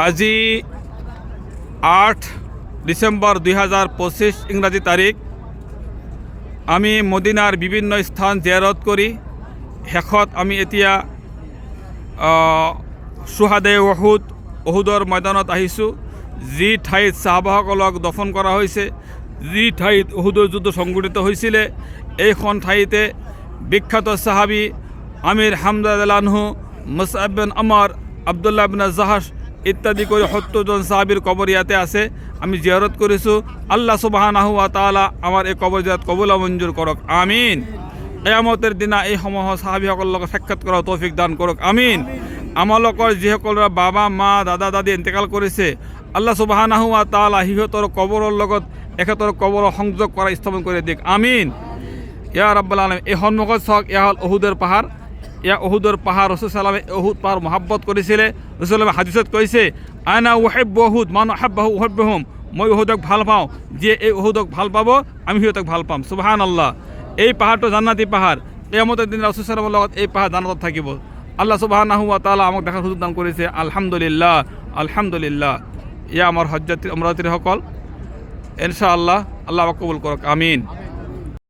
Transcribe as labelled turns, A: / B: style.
A: আজি 8 ডিসেম্বর 2025 ইংরাজি তারিখ। আমি মদিনার বিভিন্ন স্থান জিয়ারত করি। শেষত আমি এতিয়া শুহাদে অহুদৰ ময়দানত আহিছোঁ, যি ঠাইত সাহাবাসকলক দফন কৰা হৈছে, যি ঠাইত অহুদৰ যুদ্ধ সংঘটিত হৈছিলে। এইখন ঠাইতে বিখ্যাত সাহাবী আমিৰ হামজা ৰাদিয়াল্লাহু আনহু, মুসআব বিন উমাৰ, আব্দুল্লাহ বিন জাহাশ ইত্যাদি করে 70 জন সাহাবীর কবর ইয়াতে আছে। আমি জিয়ারত করেছোঁ। আল্লাহ সুবহানাহু ওয়া তাআলা আমার এই কবর জিয়ারত কবুল মঞ্জুর করক, আমিন। কিয়ামতের দিনা এই সমূহ সাহাবীসকলৰ লগত সাক্ষাৎ কৰাৰ তৌফিক দান কৰক, আমিন। আমালোকৰ যিসকলৰ বাবা মা দাদা দাদি ইন্তেকাল কৰিছে, আল্লাহ সুবহানাহু ওয়া তাআলা সিহঁতৰ কবৰৰ লগত এখেতৰ কবৰ সংযোগ কৰা স্থাপন কৰি দিয়ক, আমিন। ইয়া ৰাব্বুল আলামিন। এই সন্মুখত চাওক, এয়া হ'ল অহুদৰ পাহাৰ। ইয়া অহুদৰ পাহাৰ। ৰাসূল সাল্লাল্লাহু আলাইহি ওয়াসাল্লামে অহুদ পাহাৰ মহব্বত কৰিছিলে। ৰাসূল সাল্লাল্লাহু আলাইহি হাদিছত কৈছে, আনা উহিব্বু উহুদ মান আহাব্বাহু উহিব্বুহুম। মই অহুদক ভাল পাওঁ, যিয়ে এই অহুদক ভাল পাব আমি সিহঁতক ভাল পাম। সুবহানাল্লাহ। এই পাহাৰটো জান্নাতি পাহাৰ। কিয়ামতের দিন রাসূল সাল্লাল্লাহু আলাইহি ওয়াসাল্লামৰ লগত এই পাহাৰ জান্নাতত থাকিব। আল্লাহ সুবহানাহু ওয়া তাআলা আমাক দেখাৰ সুযোগ দান কৰিছে। আলহামদুলিল্লাহ, আলহামদুলিল্লাহ। ইয়া আমাৰ হজ্জাতি উমৰাতিৰ সকল, ইনশাআল্লাহ আল্লাহ কবুল কৰক, আমিন।